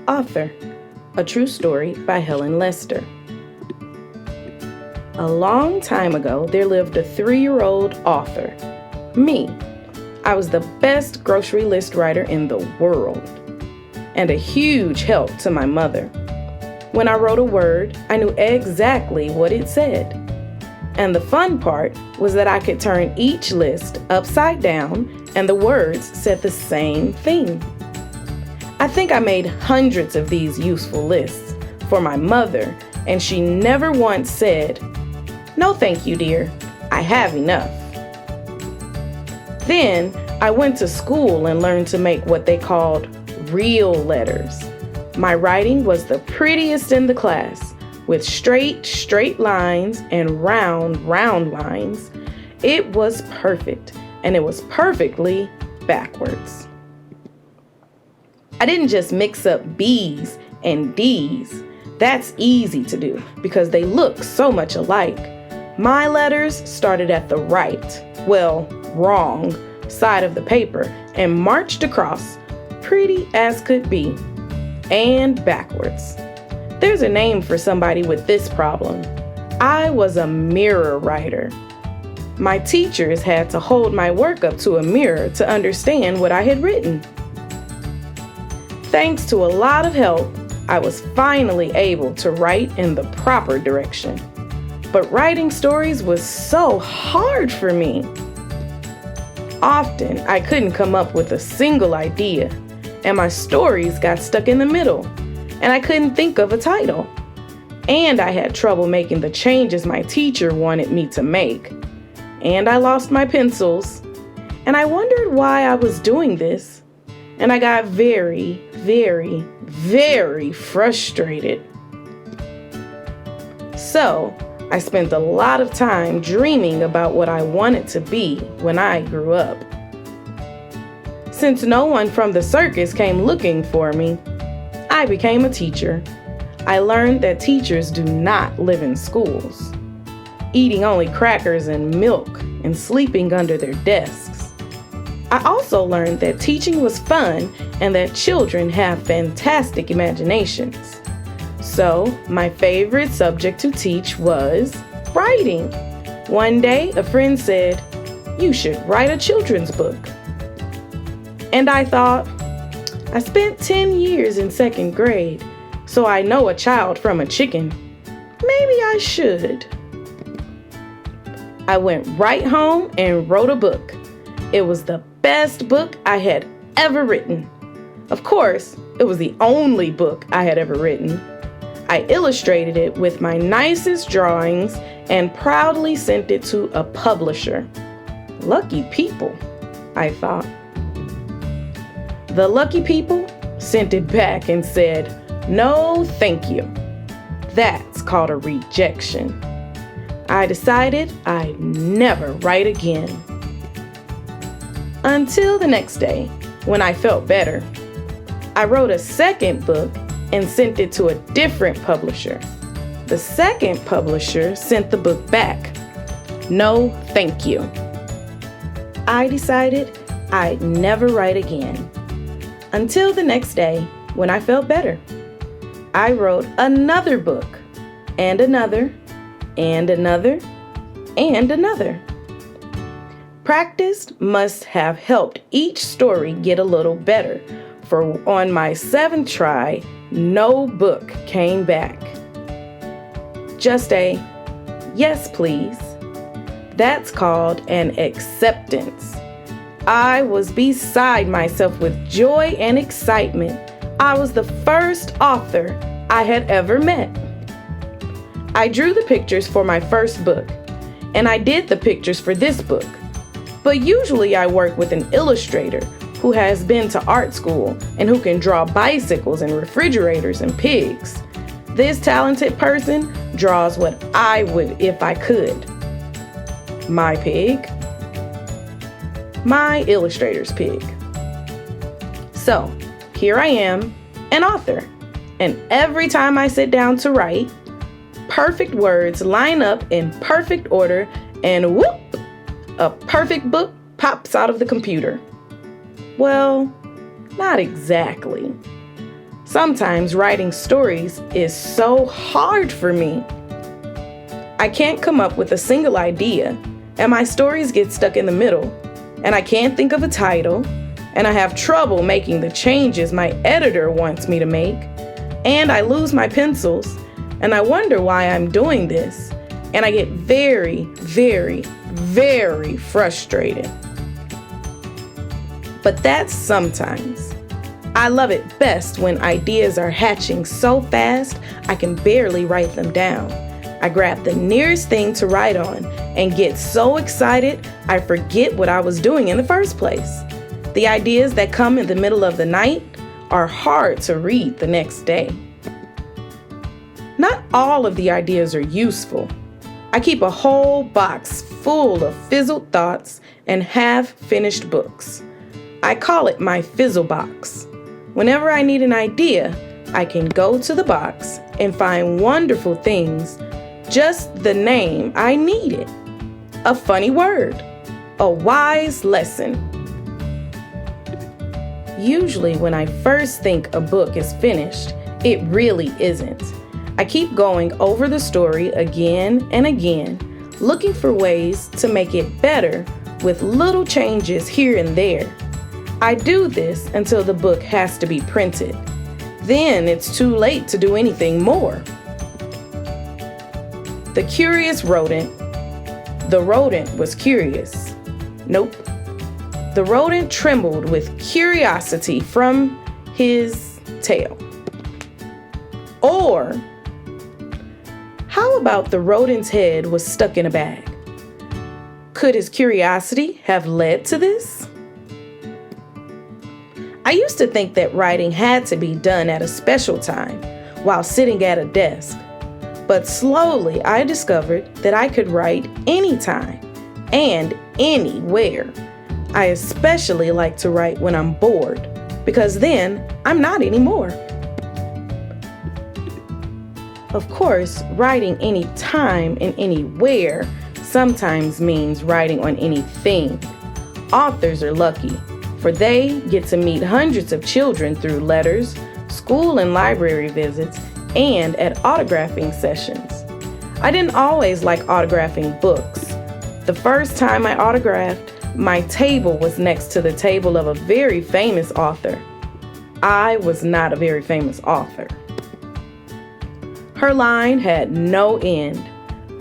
Author, a true story by Helen. A long time ago, there lived a 3-year-old author, me. I was the best grocery list writer in the world, and a huge help to my mother. When I wrote a word, I knew exactly what it said. And the fun part was that I could turn each list upside down and the words said the same thing. I think I made hundreds of these useful lists for my mother, and she never once said, "No thank you, dear, I have enough." Then I went to school and learned to make what they called real letters. My writing was the prettiest in the class, with straight lines and round lines. It was perfect, and it was perfectly backwards. I didn't just mix up B's and D's. That's easy to do because they look so much alike. My letters started at the wrong side of the paper and marched across, pretty as could be, and backwards. There's a name for somebody with this problem. I was a mirror writer. My teachers had to hold my work up to a mirror to understand what I had written. Thanks to a lot of help, I was finally able to write in the proper direction. But writing stories was so hard for me. Often, I couldn't come up with a single idea, and my stories got stuck in the middle, and I couldn't think of a title. And I had trouble making the changes my teacher wanted me to make. And I lost my pencils, and I wondered why I was doing this, and I got very frustrated. So, I spent a lot of time dreaming about what I wanted to be when I grew up. Since no one from the circus came looking for me, I became a teacher. I learned that teachers do not live in schools, eating only crackers and milk and sleeping under their desks. I also learned that teaching was fun and that children have fantastic imaginations. So, my favorite subject to teach was writing. One day, a friend said, "You should write a children's book." And I thought, I spent 10 years in 2nd grade, so I know a child from a chicken. Maybe I should. I went right home and wrote a book. It was the best book I had ever written. Of course, it was the only book I had ever written. I illustrated it with my nicest drawings and proudly sent it to a publisher. Lucky people, I thought. The lucky people sent it back and said, "No, thank you." That's called a rejection. I decided I'd never write again. Until the next day, when I felt better. I wrote a second book and sent it to a different publisher. The second publisher sent the book back. "No, thank you." I decided I'd never write again. Until the next day, when I felt better. I wrote another book, and another, and another, and another. Practice must have helped each story get a little better, for on my 7th try, no book came back. Just a "yes, please." That's called an acceptance. I was beside myself with joy and excitement. I was the first author I had ever met. I drew the pictures for my first book, and I did the pictures for this book. But usually I work with an illustrator who has been to art school and who can draw bicycles and refrigerators and pigs. This talented person draws what I would if I could. My pig. My illustrator's pig. So, here I am, an author, and every time I sit down to write, perfect words line up in perfect order, and whoop, a perfect book pops out of the computer. Well, not exactly. Sometimes writing stories is so hard for me. I can't come up with a single idea, and my stories get stuck in the middle, and I can't think of a title, and I have trouble making the changes my editor wants me to make, and I lose my pencils, and I wonder why I'm doing this, and I get very, very, very frustrated. But that's sometimes. I love it best when ideas are hatching so fast I can barely write them down. I grab the nearest thing to write on and get so excited I forget what I was doing in the first place. The ideas that come in the middle of the night are hard to read the next day. Not all of the ideas are useful. I keep a whole box full of fizzled thoughts and half-finished books. I call it my fizzle box. Whenever I need an idea, I can go to the box and find wonderful things, just the name I needed. A funny word, a wise lesson. Usually when I first think a book is finished, it really isn't. I keep going over the story again and again, looking for ways to make it better with little changes here and there. I do this until the book has to be printed. Then it's too late to do anything more. The curious rodent. The rodent was curious. Nope. The rodent trembled with curiosity from his tail. Or, how about the rodent's head was stuck in a bag? Could his curiosity have led to this? I used to think that writing had to be done at a special time while sitting at a desk. But slowly I discovered that I could write anytime and anywhere. I especially like to write when I'm bored, because then I'm not anymore. Of course, writing anytime and anywhere sometimes means writing on anything. Authors are lucky, for they get to meet hundreds of children through letters, school and library visits, and at autographing sessions. I didn't always like autographing books. The first time I autographed, my table was next to the table of a very famous author. I was not a very famous author. Her line had no end.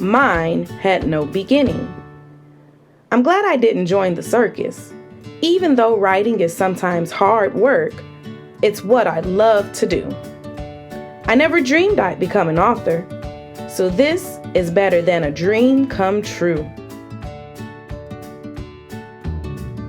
Mine had no beginning. I'm glad I didn't join the circus. Even though writing is sometimes hard work, it's what I love to do. I never dreamed I'd become an author, so this is better than a dream come true.